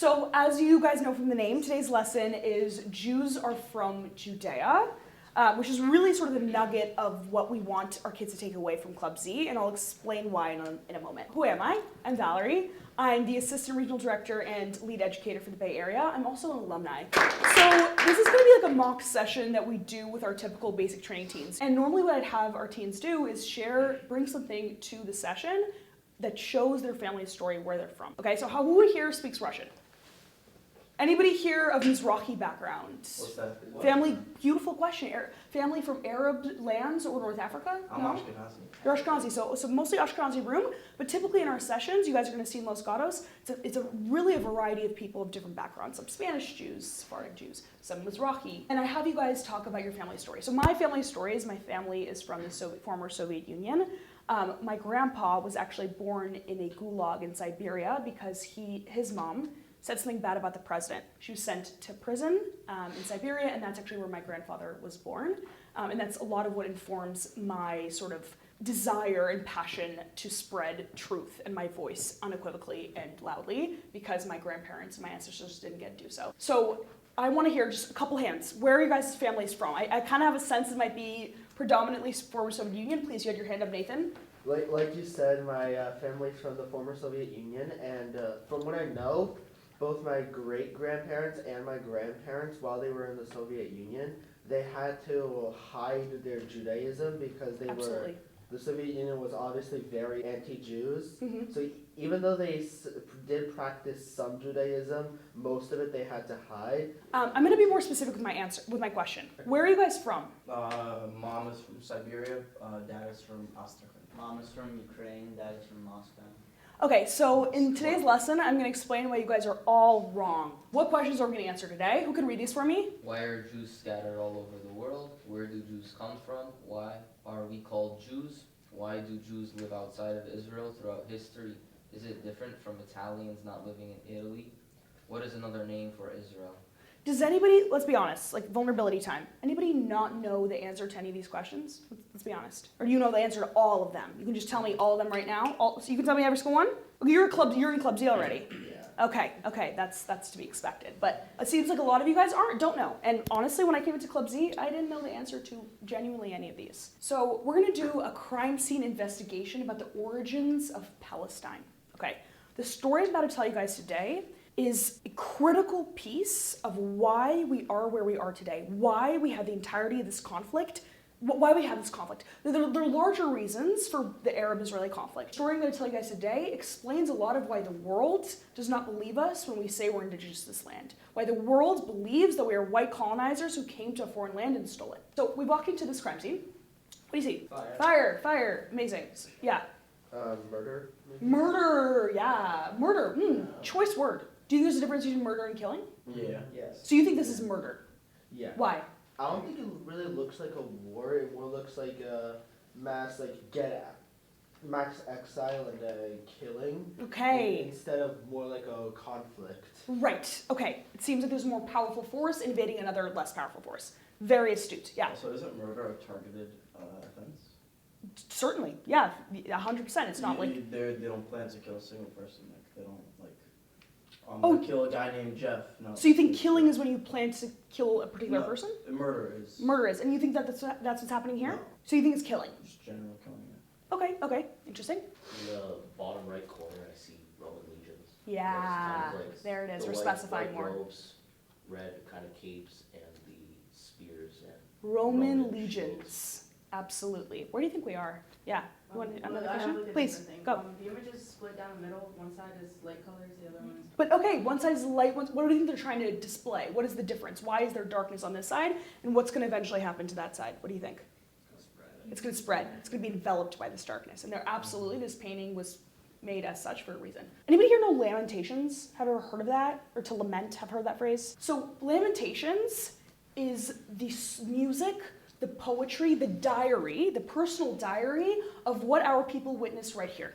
So as you guys know from the name, today's lesson is Jews are from Judea, which is really sort of the nugget of what we want our kids to take away from Club Z, and I'll explain why in a moment. Who am I? I'm Valerie. I'm the Assistant Regional Director and Lead Educator for the Bay Area. I'm also an alumni. So this is going to be like a mock session that we do with our typical basic training teens. And normally what I'd have our teens do is bring something to the session that shows their family's story, where they're from. Okay, so who here speaks Russian? Anybody here of Mizrahi background? What's that? Family, beautiful question. Family from Arab lands or North Africa? I'm No? Ashkenazi. You're Ashkenazi, so mostly Ashkenazi room, but typically in our sessions, you guys are going to see in Los Gatos, it's really a variety of people of different backgrounds. Some Spanish Jews, Sephardic Jews, some Mizrahi. And I have you guys talk about your family story. So my family story is my family is from the former Soviet Union. My grandpa was actually born in a gulag in Siberia because his mom said something bad about the president. She was sent to prison in Siberia, and that's actually where my grandfather was born. And that's a lot of what informs my sort of desire and passion to spread truth and my voice unequivocally and loudly, because my grandparents and my ancestors didn't get to do so. So I want to hear just a couple hands. Where are your guys' families from? I kind of have a sense it might be predominantly former Soviet Union. Please, you had your hand up, Nathan. Like you said, my family's from the former Soviet Union, and from what I know, both my great-grandparents and my grandparents, while they were in the Soviet Union, they had to hide their Judaism because the Soviet Union was obviously very anti-Jews. Mm-hmm. So even though they did practice some Judaism, most of it they had to hide. I'm going to be more specific with my question. Where are you guys from? Mom is from Siberia, dad is from Astrakhan. Mom is from Ukraine, dad is from Moscow. Okay, so in today's lesson, I'm going to explain why you guys are all wrong. What questions are we going to answer today? Who can read these for me? Why are Jews scattered all over the world? Where do Jews come from? Why are we called Jews? Why do Jews live outside of Israel throughout history? Is it different from Italians not living in Italy? What is another name for Israel? Does anybody, let's be honest, like vulnerability time, anybody not know the answer to any of these questions? Let's be honest. Or do you know the answer to all of them? You can just tell me all of them right now? So you can tell me every single one? Okay, you're in Club Z already. Yeah. Okay, that's to be expected. But it seems like a lot of you guys don't know. And honestly, when I came into Club Z, I didn't know the answer to genuinely any of these. So we're gonna do a crime scene investigation about the origins of Palestine. Okay, the story I'm about to tell you guys today is a critical piece of why we are where we are today, why we have the entirety of this conflict, why we have this conflict. There are larger reasons for the Arab-Israeli conflict. The story I'm going to tell you guys today explains a lot of why the world does not believe us when we say we're indigenous to this land, why the world believes that we are white colonizers who came to a foreign land and stole it. So we walk into this crime scene. What do you see? Fire, amazing. Yeah. Murder? Maybe? Murder, yeah, murder, choice word. Do you think there's a difference between murder and killing? Yeah. Yes. So you think this is murder? Yeah. Why? I don't think it really looks like a war. It more looks like a mass exile and a killing. Okay. Instead of more like a conflict. Right, okay. It seems like there's a more powerful force invading another less powerful force. Very astute, yeah. So isn't murder a targeted offense? Certainly, yeah, 100%. It's not like... They don't plan to kill a single person. Like, they don't, like, I'm gonna kill a guy named Jeff. No. So you think killing is when you plan to kill a particular person? Murder is. Murder is. And you think that's what's happening here? No. So you think it's killing? Just general killing, yeah. Okay, interesting. In the bottom right corner, I see Roman legions. Yeah, Kind of like there it is. the We're white specifying more. robes, red kind of capes, and the spears and Roman Roman legions. Absolutely. Where do you think we are? Yeah. You want another I have question? like a Please, different thing. go. The image is split down the middle. One side is light colors, the other one is... But okay, one side is light. What do you think they're trying to display? What is the difference? Why is there darkness on this side? And what's going to eventually happen to that side? What do you think? It's going to spread. It's going to be enveloped by this darkness. And this painting was made as such for a reason. Anybody here know Lamentations? Have you ever heard of that? Or to lament, have heard that phrase? So Lamentations is the music, the poetry, the diary, the personal diary of what our people witnessed right here.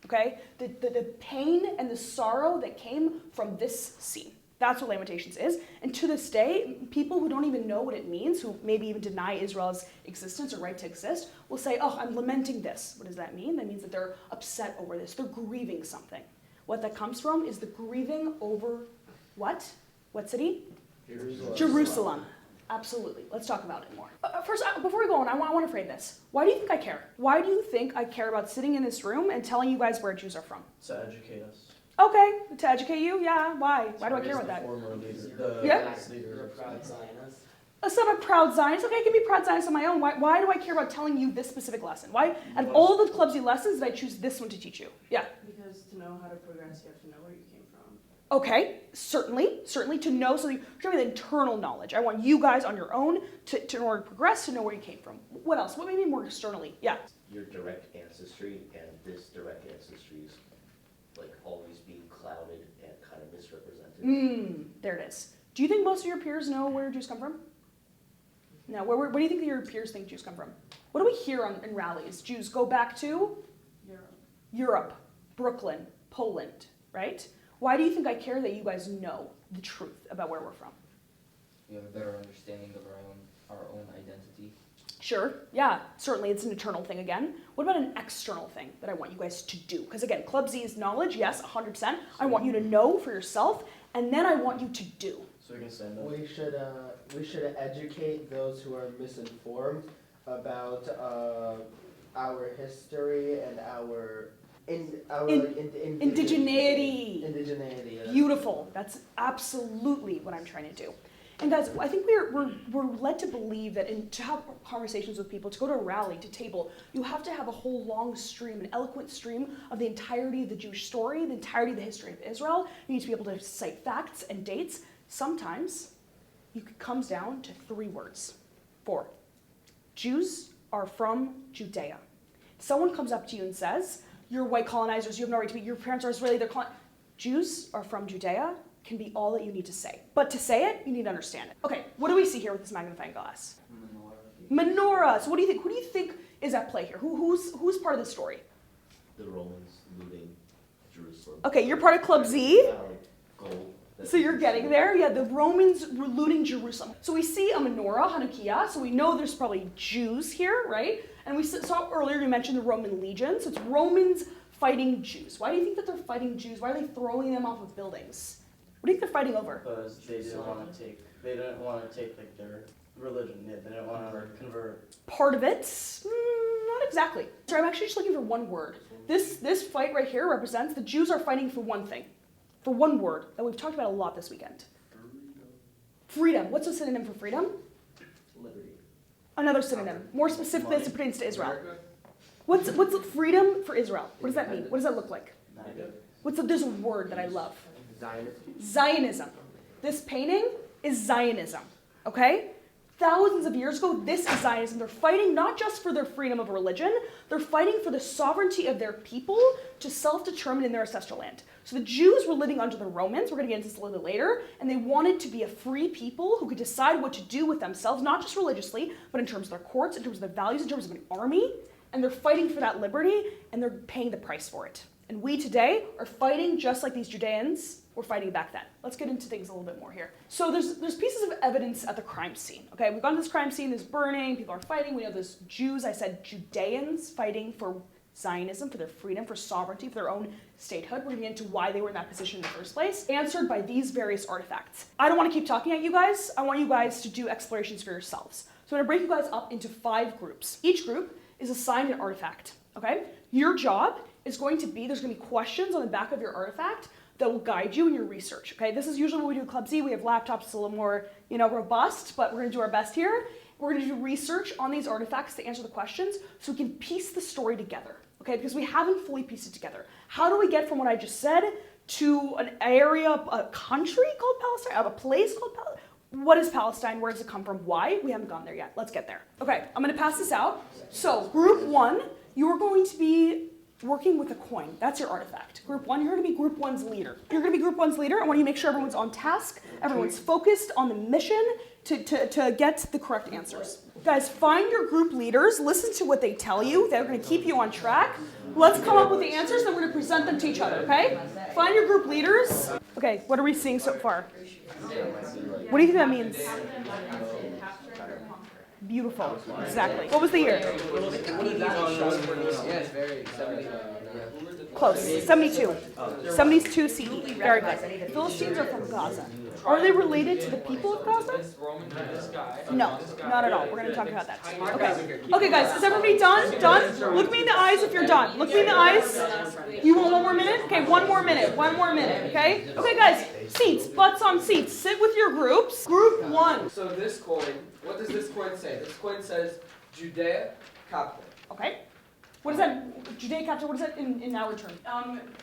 Okay? The pain and the sorrow that came from this scene. That's what Lamentations is. And to this day, people who don't even know what it means, who maybe even deny Israel's existence or right to exist, will say, oh, I'm lamenting this. What does that mean? That means that they're upset over this. They're grieving something. What that comes from is the grieving over what? What city? Jerusalem. Jerusalem. Absolutely. Let's talk about it more. First, before we go on, I want to frame this. Why do you think I care? Why do you think I care about sitting in this room and telling you guys where Jews are from? To educate us. Okay, to educate you? Yeah, why? Why do I care about that? Former leader, Yeah. leaders of STUNS. So I'm a proud Zionist. Okay, I can be proud Zionist on my own. Why do I care about telling you this specific lesson? Why, out of all the clubsy lessons, did I choose this one to teach you? Yeah. Because to know how to progress, you have to know where you came from. Okay, certainly to know, so you're showing the internal knowledge. I want you guys on your own to in order to progress, to know where you came from. What else? What maybe more externally? Yeah. Your direct ancestry and this direct ancestry is like always being clouded and kind of misrepresented. There it is. Do you think most of your peers know where Jews come from? No, where do you think that your peers think Jews come from? What do we hear in rallies? Jews go back to? Europe, Brooklyn, Poland, right? Why do you think I care that you guys know the truth about where we're from? We have a better understanding of our own identity. Sure, yeah, certainly it's an internal thing again. What about an external thing that I want you guys to do? Because again, Club Z is knowledge, yes, 100%. I want you to know for yourself, and then I want you to do. So we can stand up. We should educate those who are misinformed about our history and our Indigeneity. Indigeneity. Beautiful. That's absolutely what I'm trying to do. And guys, I think we're led to believe that to have conversations with people, to go to a rally, to table, you have to have a whole long stream, an eloquent stream of the entirety of the Jewish story, the entirety of the history of Israel. You need to be able to cite facts and dates. Sometimes it comes down to 3 words. 4. Jews are from Judea. Someone comes up to you and says, you're white colonizers, you have no right to be, your parents are Israeli, Jews are from Judea can be all that you need to say. But to say it, you need to understand it. Okay, what do we see here with this magnifying glass? Menorah. So what do you think? Who do you think is at play here? Who's part of the story? The Romans looting Jerusalem. Okay, you're part of Club Z. Gold. So you're getting there? Yeah, the Romans were looting Jerusalem. So we see a menorah, Hanukkah, so we know there's probably Jews here, right? And we saw earlier, you mentioned the Roman legion, so it's Romans fighting Jews. Why do you think that they're fighting Jews? Why are they throwing them off of buildings? What do you think they're fighting over? Because they didn't want to take like their religion. Yeah, they didn't want to convert. Part of it? Not exactly. So I'm actually just looking for one word. This fight right here represents the Jews are fighting for one thing. For one word that we've talked about a lot this weekend. Freedom. What's a synonym for freedom? Liberty. Another synonym. More specifically as it pertains to Israel. What's freedom for Israel? What does that mean? What does that look like? There's a word that I love. Zionism. This painting is Zionism. Okay? Thousands of years ago, this is Zionism. They're fighting not just for their freedom of religion, they're fighting for the sovereignty of their people to self-determine in their ancestral land. So the Jews were living under the Romans, we're going to get into this a little bit later, and they wanted to be a free people who could decide what to do with themselves, not just religiously, but in terms of their courts, in terms of their values, in terms of an army, and they're fighting for that liberty, and they're paying the price for it. And we today are fighting just like these Judeans were fighting back then. Let's get into things a little bit more here. So there's pieces of evidence at the crime scene. Okay, we've gone to this crime scene, there's burning, people are fighting. We know there's Jews, I said Judeans fighting for Zionism, for their freedom, for sovereignty, for their own statehood. We're gonna get into why they were in that position in the first place, answered by these various artifacts. I don't wanna keep talking at you guys. I want you guys to do explorations for yourselves. So I'm gonna break you guys up into 5 groups. Each group is assigned an artifact, okay? Your job is going to be, there's gonna be questions on the back of your artifact that will guide you in your research, okay? This is usually what we do at Club Z. We have laptops, it's a little more, robust, but we're gonna do our best here. We're gonna do research on these artifacts to answer the questions so we can piece the story together, okay? Because we haven't fully pieced it together. How do we get from what I just said to an area, a country called Palestine, a place called Palestine? What is Palestine? Where does it come from? Why? We haven't gone there yet. Let's get there. Okay, I'm gonna pass this out. So group 1, you're going to be working with a coin. That's your artifact. Group 1, you're going to be Group 1's leader. You're going to be Group 1's leader. I want you to make sure everyone's on task, everyone's focused on the mission to get the correct answers. Guys, find your group leaders, listen to what they tell you. They're going to keep you on track. Let's come up with the answers, then we're going to present them to each other, okay? Find your group leaders. Okay, what are we seeing so far? What do you think that means? Beautiful, exactly. What was the year? Close. 72. 72 CE. Very good. Philistines are from Gaza. Are they related to the people of Gaza? No, not at all. We're going to talk about that. Okay. Okay, guys, is everybody done? Done? Look me in the eyes if you're done. Look me in the eyes. You want one more minute? Okay, one more minute. One more minute, okay? Okay, guys, seats, butts on seats. Sit with your groups. Group 1. So this coin, what does this coin say? This coin says Judea Captain. Okay. What is that? Judea captain, what is that in our term?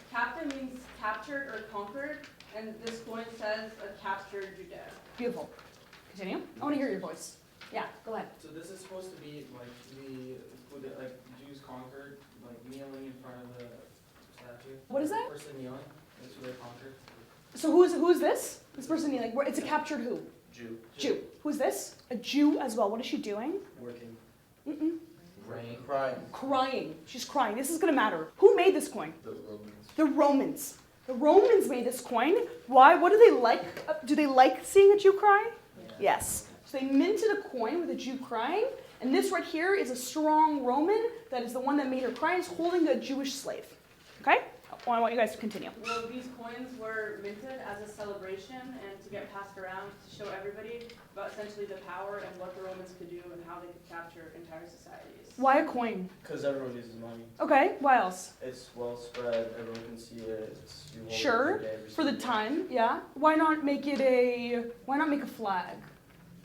Captain means captured or conquered, and this coin says a captured Judea. Beautiful. Continue. I want to hear your voice. Yeah, go ahead. So this is supposed to be like the Jews conquered, like kneeling in front of the statue. What is that? The person kneeling, that's who they conquered. So who is this? This person kneeling. It's a captured who? Jew. Jew. Who's this? A Jew as well. What is she doing? Working. Mm-mm. Praying. Crying. Crying. She's crying. This is going to matter. Who made this coin? The Romans. The Romans. The Romans made this coin. Why? What do they like? Do they like seeing a Jew cry? Yes. So they minted a coin with a Jew crying. And this right here is a strong Roman that is the one that made her cry. Is holding a Jewish slave. Okay? I want you guys to continue. Well, these coins were minted as a celebration and to get passed around to show everybody about essentially the power and what the Romans could do and how they could capture entire societies. Why a coin? Because everyone uses money. Okay. Why else? It's well spread. Everyone can see it. You hold it Sure. every day, every For the single day. time, yeah. Why not make a flag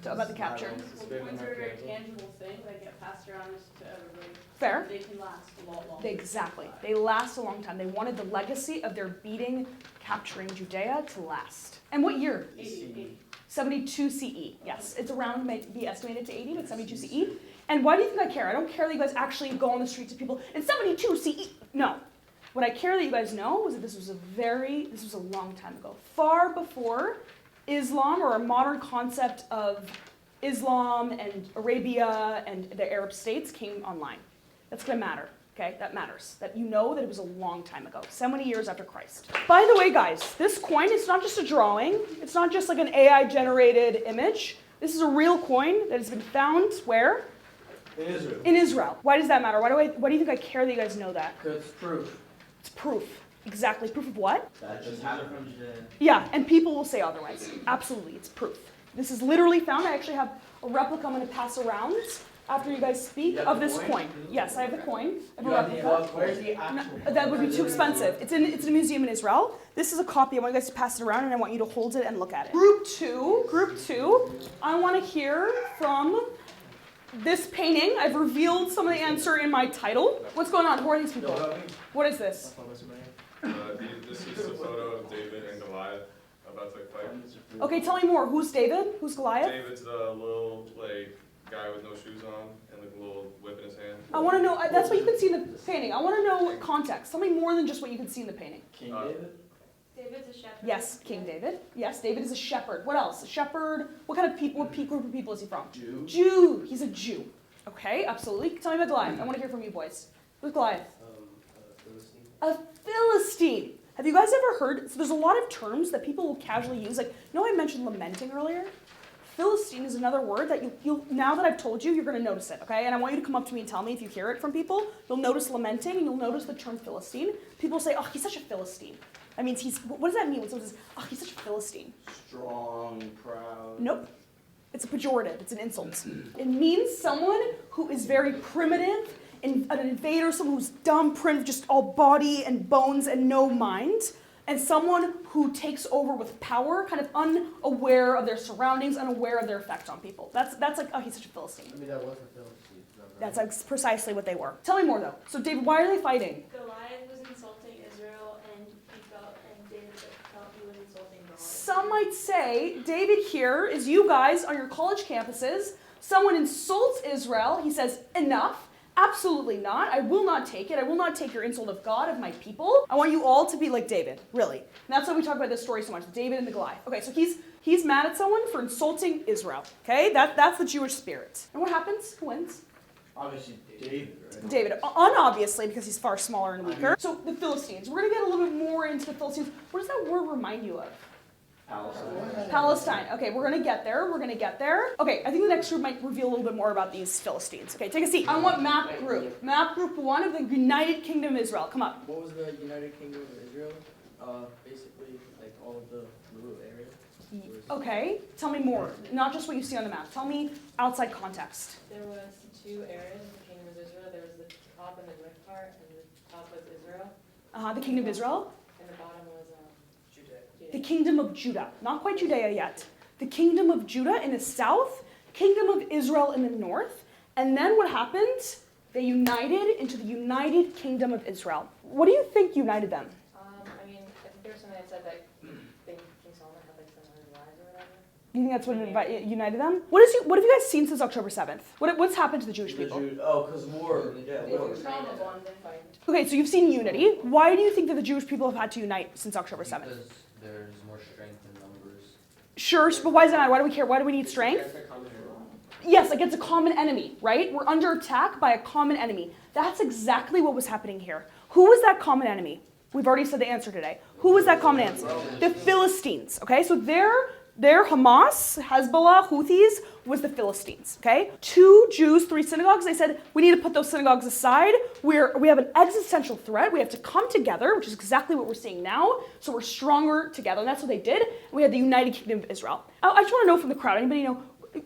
about the capture? It's Well, big coins on are a very people. tangible thing that get passed around to everybody. Fair. They can last a lot longer. Exactly. They last a long time. They wanted the legacy of their beating, capturing Judea to last. And what year? 80. 72 CE. Yes, it's around, might be estimated to 80, but 72 CE. And why do you think I care? I don't care that you guys actually go on the streets of people in 72 CE. No. What I care that you guys know was that this was a long time ago. Far before Islam or a modern concept of Islam and Arabia and the Arab states came online. That's going to matter, okay? That matters. That you know that it was a long time ago, so many years after Christ. By the way, guys, this coin is not just a drawing. It's not just like an AI-generated image. This is a real coin that has been found where? In Israel. In Israel. Why does that matter? Why do you think I care that you guys know that? Because it's proof. It's proof. Exactly. Proof of what? That just Jews are happened. from Judea. Yeah, and people will say otherwise. Absolutely, it's proof. This is literally found. I actually have a replica I'm going to pass around after you guys speak You have of the this coin? coin. Yes, I have the coin. I have a You have the replica. Where's the actual? No, that would be too expensive. It's in a museum in Israel. This is a copy. I want you guys to pass it around, and I want you to hold it and look at it. Group two. I want to hear from this painting. I've revealed some of the answer in my title. What's going on? Who are these people? What is this? This is a photo of David and Goliath about to fight. Okay, tell me more. Who's David? Who's Goliath? David's the little guy with no shoes on and the little whip in his hand. I want to know. That's what you can see in the painting. I want to know context. Tell me more than just what you can see in the painting. King David? David's a shepherd. Yes, King David. Yes, David is a shepherd. What else? A shepherd. What kind of people? What group of people is he from? Jew. Jew. He's a Jew. Okay, absolutely. Tell me about Goliath. I want to hear from you boys. Who's Goliath? Philistine. A Philistine. Have you guys ever heard? So there's a lot of terms that people will casually use. Like, you know, I mentioned lamenting earlier. Philistine is another word that you'll now that I've told you, you're going to notice it, okay? And I want you to come up to me and tell me if you hear it from people. You'll notice lamenting, and you'll notice the term Philistine. People say, oh, he's such a Philistine. That means what does that mean when someone says, oh, he's such a Philistine? Strong, proud. Nope. It's a pejorative. It's an insult. It means someone who is very primitive, an invader, someone who's dumb, primitive, just all body and bones and no mind, and someone who takes over with power, kind of unaware of their surroundings, unaware of their effect on people. That's like, oh, he's such a Philistine. I mean, that wasn't Philistine. That's like precisely what they were. Tell me more, though. So, David, why are they fighting? Goliath was insulting Israel, and David felt he was insulting God. Some might say David here is you guys on your college campuses. Someone insults Israel. He says, enough. Absolutely not. I will not take it. I will not take your insult of God, of my people. I want you all to be like David, really. And that's why we talk about this story so much, David and the Goliath. Okay, so he's mad at someone for insulting Israel. Okay, that's the Jewish spirit. And what happens? Who wins? Obviously David, right? David, unobviously, because he's far smaller and weaker. So the Philistines. We're going to get a little bit more into the Philistines. What does that word remind you of? Palestine. Okay, we're gonna get there. We're gonna get there. Okay, I think the next group might reveal a little bit more about these Philistines. Okay, take a seat. I want map group. Map group 1 of the United Kingdom of Israel. Come up. What was the United Kingdom of Israel? Basically, like all of the rural areas. Okay, tell me more. Not just what you see on the map. Tell me outside context. There was 2 areas of the Kingdom of Israel. There was the top and the mid part, and the top was Israel, The Kingdom of Israel. and the bottom was Judea. The Kingdom of Judah. Not quite Judea yet. The Kingdom of Judah in the south. Kingdom of Israel in the north. And then what happened? They united into the United Kingdom of Israel. What do you think united them? I mean, I think there was something that said that King Solomon had like 700 wives or whatever. Do you think that's what united them? What have you guys seen since October 7th? What's happened to the Jewish people? Because war. Yeah, They war. were trauma bonded. Okay, so you've seen unity. Why do you think that the Jewish people have had to unite since October 7th? Because there's more strength in numbers. Sure, but why does that matter? Why do we care? Why do we need strength? Yes, against a common enemy, right? We're under attack by a common enemy. That's exactly what was happening here. Who was that common enemy? We've already said the answer today. Who was that common enemy? The Philistines, okay? So their Hamas, Hezbollah, Houthis was the Philistines, okay? 2 Jews, 3 synagogues. They said, we need to put those synagogues aside. We have an existential threat. We have to come together, which is exactly what we're seeing now. So we're stronger together. And that's what they did. We had the United Kingdom of Israel. I just want to know from the crowd, anybody know,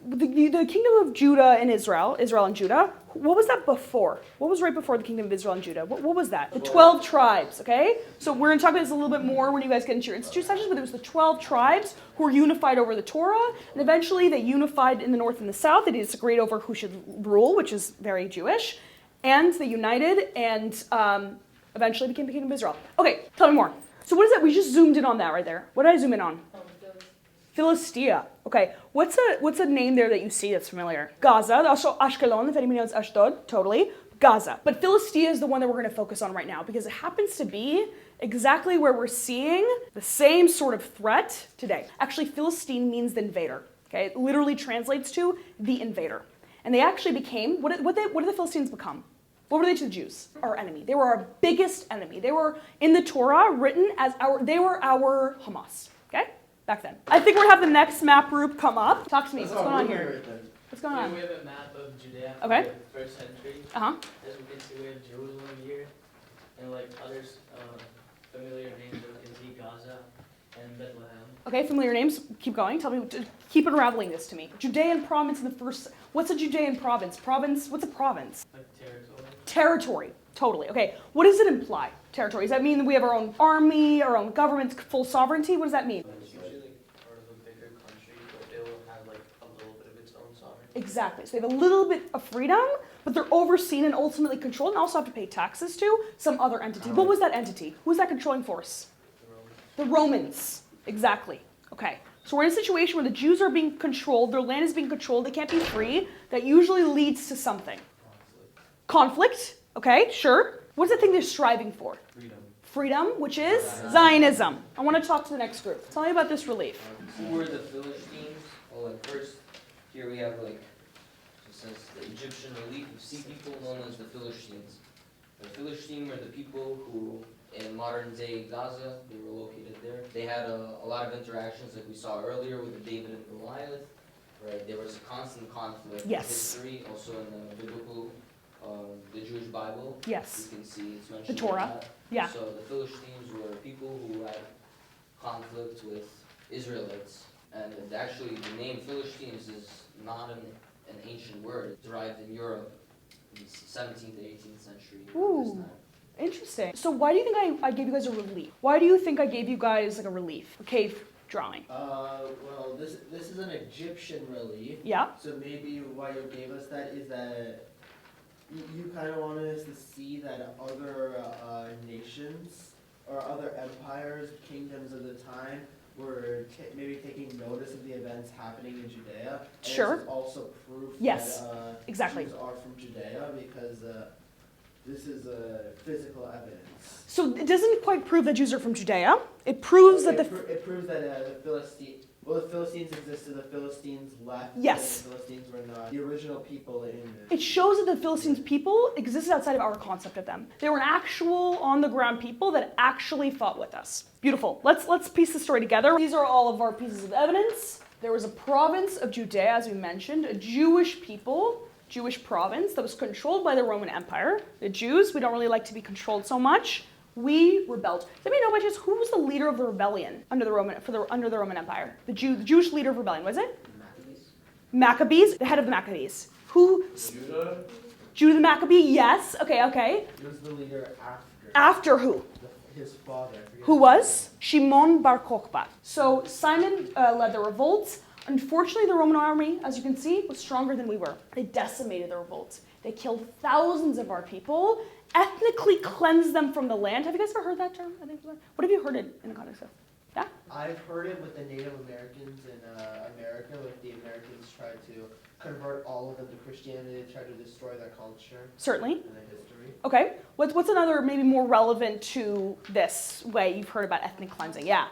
the kingdom of Judah and Israel and Judah, what was that before? What was right before the kingdom of Israel and Judah? What was that? The 12 tribes, okay? So we're going to talk about this a little bit more when you guys get into your institute sessions, but it was the 12 tribes who were unified over the Torah, and eventually they unified in the north and the south. They disagreed over who should rule, which is very Jewish, and they united and eventually became the kingdom of Israel. Okay, tell me more. So what is that? We just zoomed in on that right there. What did I zoom in on? Philistia. Okay, what's a name there that you see that's familiar? Gaza, also Ashkelon, if anybody knows Ashdod, totally. Gaza. But Philistia is the one that we're going to focus on right now because it happens to be exactly where we're seeing the same sort of threat today. Actually, Philistine means the invader. Okay, it literally translates to the invader. And they actually became, what did the Philistines become? What were they to the Jews? Our enemy. They were our biggest enemy. They were in the Torah written as they were our Hamas. Okay? Back then. I think we're going to have the next map group come up. Talk to me. What's going on here? What's going on? We have a map of Judea from Okay. the 1st century. Uh-huh. As we can see, we have Jerusalem here, and like others familiar names that we can see, Gaza and Bethlehem. Okay, familiar names. Keep going. Tell me. Keep unraveling this to me. Judean province in the first. What's a Judean province? What's a province? Like territory. Territory. Totally. Okay. What does it imply? Territory. Does that mean that we have our own army, our own government, full sovereignty? What does that mean? It's usually like part of a bigger country, but they will have like a little bit of its own sovereignty. Exactly. So they have a little bit of freedom, but they're overseen and ultimately controlled and also have to pay taxes to some other entity. What was that entity? Who was that controlling force? The Romans. Exactly. Okay. So we're in a situation where the Jews are being controlled, their land is being controlled, they can't be free. That usually leads to something. Conflict. Okay, sure. What's the thing they're striving for? Freedom, which is Zionism. I want to talk to the next group. Tell me about this relief. Who were the Philistines? Well, like first, here we have like, it says the Egyptian relief of sea people known as the Philistines. The Philistines were the people who, in modern day Gaza, they were located there. They had a lot of interactions like we saw earlier with David and Goliath, right? There was a constant conflict in history, also in the biblical, the Jewish Bible. Yes. You can see it's mentioned. The Torah. That. Yeah. So the Philistines were people who had conflict with Israelites. And actually the name Philistines is not an ancient word. It's derived in Europe in the 17th to 18th century. Ooh. This time. Interesting. So why do you think I gave you guys a relief? Why do you think I gave you guys like a relief? A cave drawing. Well, this is an Egyptian relief. Yeah. So maybe why you gave us that is that you kind of wanted us to see that other nations or other empires, kingdoms of the time were maybe taking notice of the events happening in Judea. And Sure. This is also proof Yes, that exactly. Jews are from Judea because this is physical evidence. So it doesn't quite prove that Jews are from Judea. It proves Okay, that it proves that the Well, the Philistines existed, the Philistines left. Yes. And the Philistines were not the original people in. It shows that the Philistines people existed outside of our concept of them. They were an actual on-the-ground people that actually fought with us. Beautiful. Let's piece the story together. These are all of our pieces of evidence. There was a province of Judea, as we mentioned, a Jewish people, Jewish province that was controlled by the Roman Empire. The Jews, we don't really like to be controlled so much. We rebelled. Does anybody know by chance who was the leader of the rebellion under the Roman Empire? The Jewish leader of rebellion, was it? Maccabees, the head of the Maccabees. Who? Judah the Maccabee, yes. Okay. He was the leader after. After who? His father. I forget Who his was? Shimon bar Kokhba. So Simon led the revolt. Unfortunately, the Roman army, as you can see, was stronger than we were. They decimated the revolt. They killed thousands of our people, ethnically cleansed them from the land. Have you guys ever heard that term? What have you heard it in the context of? Yeah? I've heard it with the Native Americans in America, with the Americans tried to convert all of them to Christianity, tried to destroy their culture. Certainly. And their history. Okay. What's another maybe more relevant to this way you've heard about ethnic cleansing? Yeah.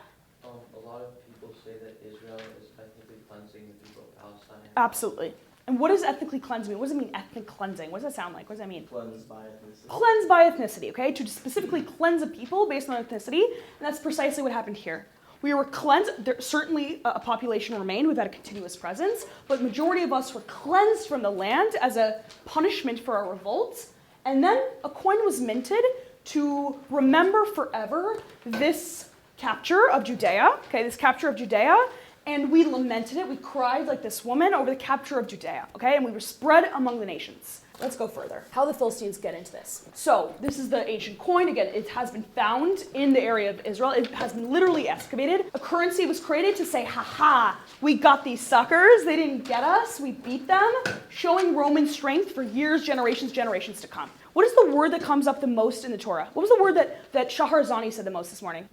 A lot of people say that Israel is ethnically cleansing the people of Palestine. Absolutely. And what does ethnically cleanse mean? What does it mean, ethnic cleansing? What does that sound like? What does that mean? Cleansed by ethnicity. Cleansed by ethnicity, okay? To specifically cleanse a people based on ethnicity, and that's precisely what happened here. We were cleansed. Certainly a population remained. We've had a continuous presence, but majority of us were cleansed from the land as a punishment for our revolt. And then a coin was minted to remember forever this capture of Judea, okay, this capture of Judea, and we lamented it. We cried like this woman over the capture of Judea, okay, and we were spread among the nations. Let's go further. How the Philistines get into this. So this is the ancient coin. Again, it has been found in the area of Israel. It has been literally excavated. A currency was created to say, ha, we got these suckers. They didn't get us. We beat them, showing Roman strength for years, generations to come. What is the word that comes up the most in the Torah? What was the word that Shaharazani said the most this morning?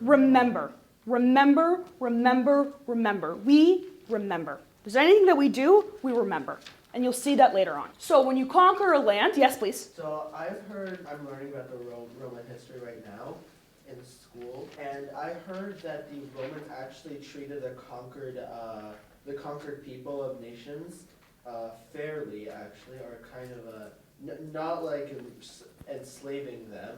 Remember. Remember. We remember. If there's anything that we do, we remember. And you'll see that later on. So when you conquer a land, yes, please. So I'm learning about the Roman history right now in school, and I heard that the Romans actually treated the conquered people of nations fairly, actually, or kind of not like enslaving them.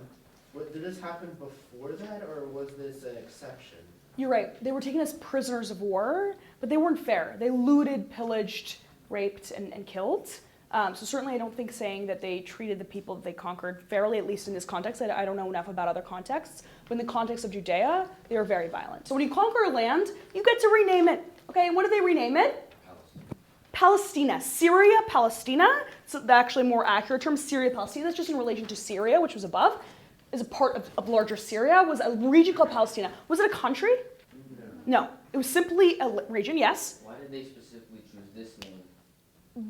Did this happen before that, or was this an exception? You're right. They were taken as prisoners of war, but they weren't fair. They looted, pillaged, raped, and killed. So certainly I don't think saying that they treated the people that they conquered fairly, at least in this context. I don't know enough about other contexts. But in the context of Judea, they were very violent. So when you conquer a land, you get to rename it. Okay, and what do they rename it? Palestina. Syria, Palestina. So the actually more accurate term, Syria, Palestina. That's just in relation to Syria, which was above. Is a part of larger Syria, was a region called Palestina. Was it a country? No. It was simply a region, yes. Why did they specifically choose this name?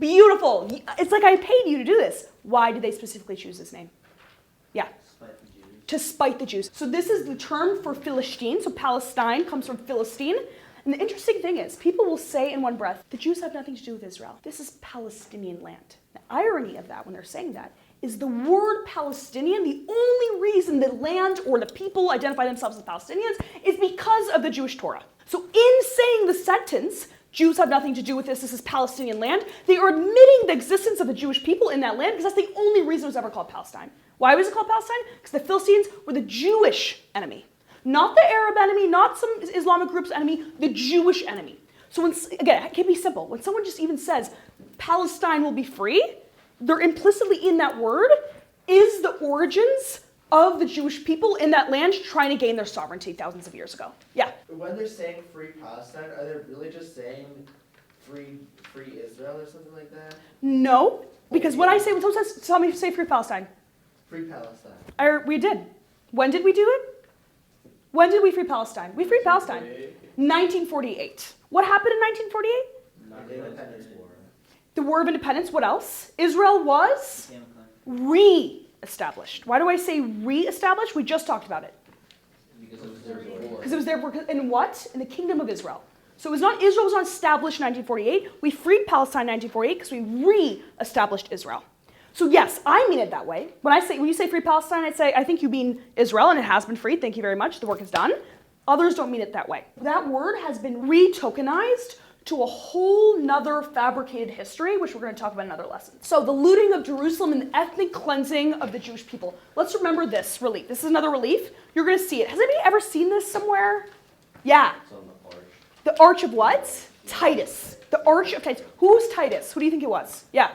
Beautiful. It's like I paid you to do this. Why did they specifically choose this name? Yeah. Spite the Jews. To spite the Jews. So this is the term for Philistine. So Palestine comes from Philistine. And the interesting thing is, people will say in one breath, the Jews have nothing to do with Israel. This is Palestinian land. The irony of that, when they're saying that, is the word Palestinian, the only reason the land or the people identify themselves as Palestinians is because of the Jewish Torah. So in saying the sentence, Jews have nothing to do with this is Palestinian land, they are admitting the existence of the Jewish people in that land because that's the only reason it was ever called Palestine. Why was it called Palestine? Because the Philistines were the Jewish enemy. Not the Arab enemy, not some Islamic group's enemy, the Jewish enemy. So again, it can be simple. When someone just even says, Palestine will be free, they're implicitly in that word is the origins of the Jewish people in that land trying to gain their sovereignty thousands of years ago. Yeah. When they're saying free Palestine, are they really just saying free Israel or something like that? No, because when someone says, tell me, say free Palestine. Free Palestine. We did. When did we do it? When did we free Palestine? We freed Palestine. 1948. What happened in 1948? Independence War. The War of Independence. What else? Israel was re-established. Why do I say re-established? We just talked about it. Because it was there before. Because it was there in what? In the Kingdom of Israel. So Israel was not established in 1948. We freed Palestine in 1948 because we re-established Israel. So yes, I mean it that way. When you say free Palestine, I think you mean Israel, and it has been freed. Thank you very much. The work is done. Others don't mean it that way. That word has been re-tokenized to a whole nother fabricated history, which we're going to talk about in another lesson. So the looting of Jerusalem and the ethnic cleansing of the Jewish people. Let's remember this relief. This is another relief. You're going to see it. Has anybody ever seen this somewhere? Yeah. It's on the arch. The Arch of what? Titus. The Arch of Titus. Who's Titus? Who do you think it was? Yeah.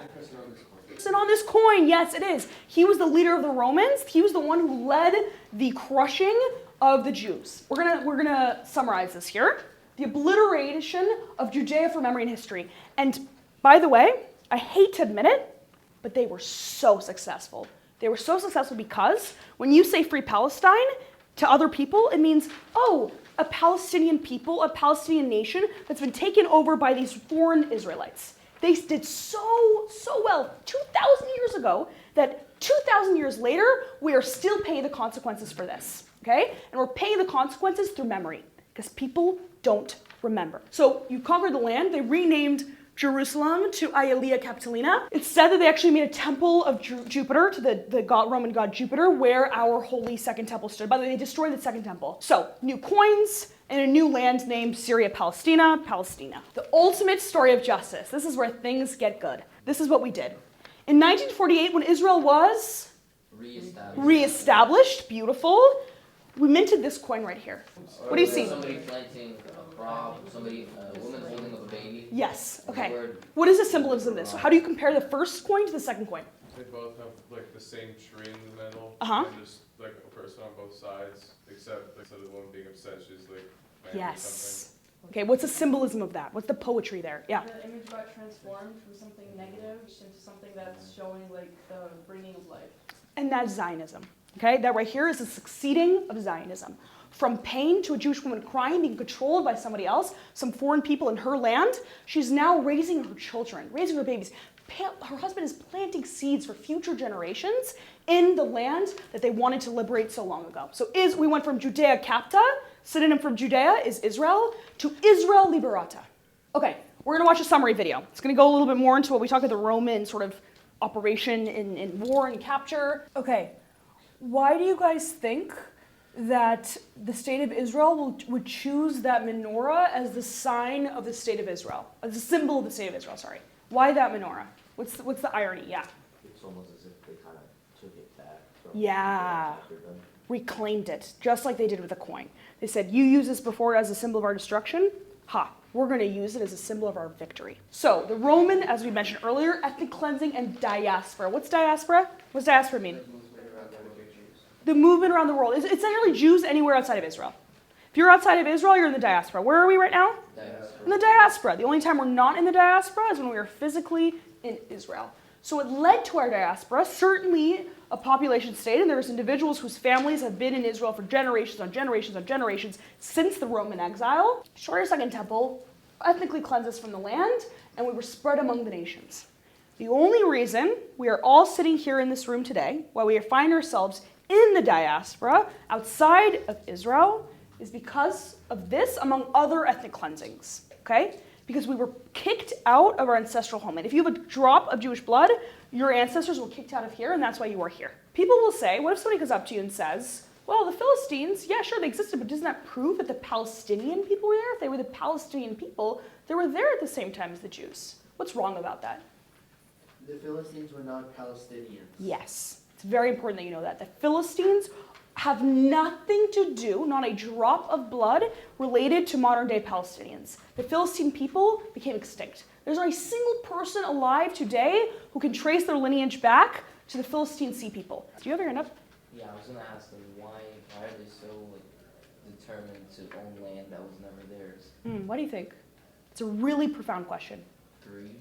Person on this coin. Yes, it is. He was the leader of the Romans. He was the one who led the crushing of the Jews. We're gonna summarize this here. The obliteration of Judea from memory and history. And by the way, I hate to admit it, but they were so successful. They were so successful because when you say free Palestine to other people, it means, oh, a Palestinian people, a Palestinian nation that's been taken over by these foreign Israelites. They did so well 2,000 years ago that 2,000 years later, we are still paying the consequences for this, okay? And we're paying the consequences through memory because people don't remember. So you conquered the land, they renamed Jerusalem to Aelia Capitolina. It's said that they actually made a temple of Jupiter, to the Roman god Jupiter, where our holy second temple stood. By the way, they destroyed the second temple. So, new coins and a new land named Syria Palestina. The ultimate story of justice. This is where things get good. This is what we did. In 1948, when Israel was reestablished, beautiful, we minted this coin right here. What do you see? Somebody planting a crop, a woman holding up a baby. Yes, okay. What is the symbolism of this? So how do you compare the first coin to the second coin? They both have like the same tree in the middle. Uh-huh. And just like a person on both sides, except like, so the woman being upset, she's like planting Yes. Okay, what's the symbolism of that? What's the poetry there? Yeah. The image got transformed from something negative into something that's showing like the bringing of life. And that's Zionism. Okay, that right here is the succeeding of Zionism. From pain to a Jewish woman crying, being controlled by somebody else, some foreign people in her land, she's now raising her children, raising her babies. Her husband is planting seeds for future generations in the land that they wanted to liberate so long ago. So we went from Judea Capta, synonym for Judea is Israel, to Israel Liberata. Okay, we're gonna watch a summary video. It's gonna go a little bit more into what we talk about the Roman sort of operation in war and capture. Okay. Why do you guys think that the state of Israel would choose that menorah as the sign of the state of Israel, as a symbol of the state of Israel? Sorry, why that menorah? What's the irony? Yeah. It's almost as if they kind of took it back from Yeah. after them. Reclaimed it, just like they did with the coin. They said, you used this before as a symbol of our destruction. Ha, we're going to use it as a symbol of our victory. So the Roman, as we mentioned earlier, ethnic cleansing and diaspora. What's diaspora? What's diaspora mean? The movement around the world. It's not really Jews anywhere outside of Israel. If you're outside of Israel, you're in the diaspora. Where are we right now? Diaspora. In the diaspora. The only time we're not in the diaspora is when we are physically in Israel. So it led to our diaspora, certainly a population state, and there's individuals whose families have been in Israel for generations on generations on generations since the Roman exile. Destroyed our second temple, ethnically cleansed us from the land, and we were spread among the nations. The only reason we are all sitting here in this room today, while we find ourselves in the diaspora, outside of Israel, is because of this, among other ethnic cleansings, okay? Because we were kicked out of our ancestral homeland. If you have a drop of Jewish blood, your ancestors were kicked out of here, and that's why you are here. People will say, what if somebody comes up to you and says, well, the Philistines, yeah, sure, they existed, but doesn't that prove that the Palestinian people were there? If they were the Palestinian people, they were there at the same time as the Jews. What's wrong about that? The Philistines were not Palestinians. Yes. It's very important that you know that. The Philistines have nothing to do, not a drop of blood, related to modern-day Palestinians. The Philistine people became extinct. There's not a single person alive today who can trace their lineage back to the Philistine Sea people. Do you have your hand up? Yeah, I was gonna ask them why are they so determined to own land that was never theirs? What do you think? It's a really profound question. Greed.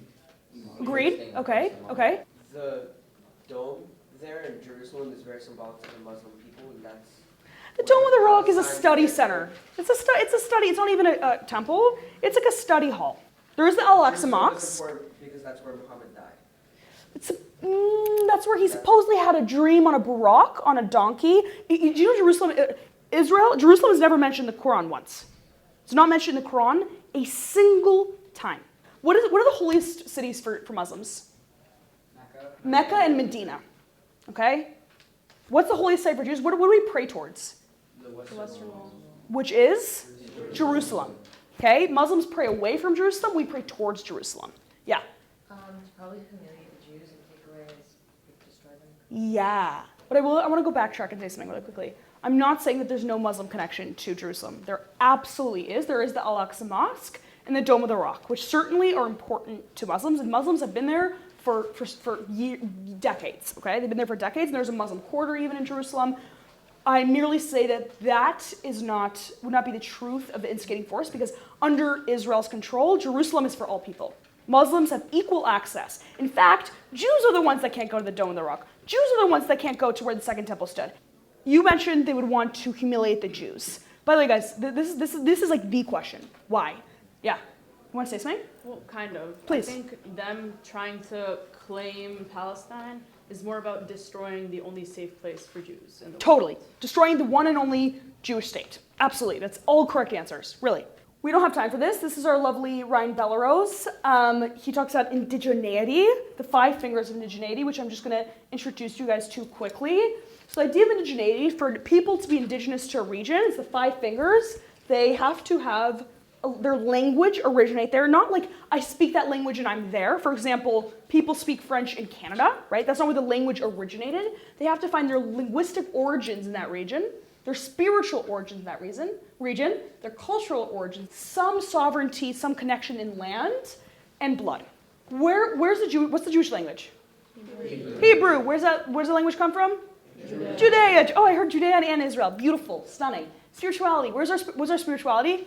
Agreed? Okay. The dome there in Jerusalem is very symbolic to the Muslim people, and that's... The Dome of the Rock is a study center. It's a study. It's not even a temple. It's like a study hall. There is the Al-Aqsa Mosque. Because that's where Muhammad died. That's where he supposedly had a dream on a buraq, on a donkey. Do you know Jerusalem is never mentioned in the Quran once. It's not mentioned in the Quran a single time. What are the holiest cities for Muslims? Mecca and Medina. Okay? What's the holiest site for Jews? What do we pray towards? The Western Wall. which is Jerusalem. Okay, Muslims pray away from Jerusalem, we pray towards Jerusalem. Yeah. Probably humiliate the Jews and take away destroy them. Yeah. But I want to go backtrack and say something really quickly. I'm not saying that there's no Muslim connection to Jerusalem. There absolutely is. There is the Al-Aqsa Mosque and the Dome of the Rock, which certainly are important to Muslims, and Muslims have been there for decades, okay? They've been there for decades, and there's a Muslim quarter even in Jerusalem. I merely say that that would not be the truth of the instigating force, because under Israel's control, Jerusalem is for all people. Muslims have equal access. In fact, Jews are the ones that can't go to the Dome of the Rock. Jews are the ones that can't go to where the Second Temple stood. You mentioned they would want to humiliate the Jews. By the way, guys, this is like the question. Why? Yeah. You want to say something? Well, kind of. Please. I think them trying to claim Palestine is more about destroying the only safe place for Jews in the world. Totally. Destroying the one and only Jewish state. Absolutely. That's all correct answers, really. We don't have time for this. This is our lovely Ryan Bellerose. He talks about indigeneity, the 5 fingers of indigeneity, which I'm just going to introduce you guys to quickly. So the idea of indigeneity, for people to be indigenous to a region, is the 5 fingers. They have to have their language originate there. Not like, I speak that language and I'm there. For example, people speak French in Canada, right? That's not where the language originated. They have to find their linguistic origins in that region, their spiritual origins in that region, their cultural origins, some sovereignty, some connection in land and blood. What's the Jewish language? Hebrew. Where's the language come from? Judea. Oh, I heard Judea and Israel. Beautiful, stunning. Spirituality. What's our spirituality?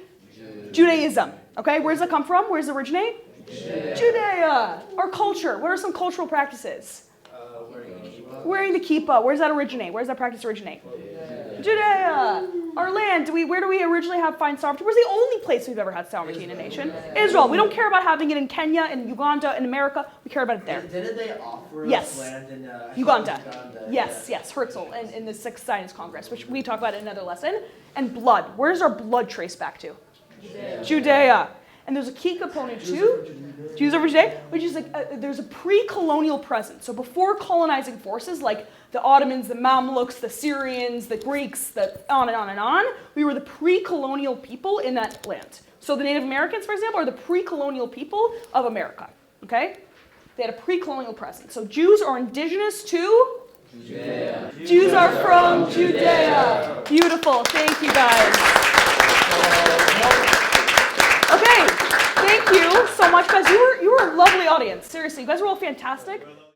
Judaism. Okay, where does that come from? Where does it originate? Judea. Our culture. What are some cultural practices? Wearing the kippah. Where does that originate? Where does that practice originate? Judea. Our land. Where do we originally find sovereignty? Where's the only place we've ever had sovereignty in a nation? Israel. We don't care about having it in Kenya, in Uganda, in America. We care about it there. Didn't they offer Yes. us land in Uganda. Yes, Herzl, in the 6th Zionist Congress, which we talk about in another lesson. And blood. Where does our blood trace back to? Judea. And there's a key component too, Jews over Judea, which is like there's a pre-colonial presence. So before colonizing forces like the Ottomans, the Mamluks, the Syrians, the Greeks, the on and on and on, we were the pre-colonial people in that land. So the Native Americans, for example, are the pre-colonial people of America. Okay? They had a pre-colonial presence. So Jews are indigenous to Judea. Jews are from Judea. Beautiful. Thank you, guys. Okay, thank you so much, guys. You were a lovely audience. Seriously, you guys were all fantastic.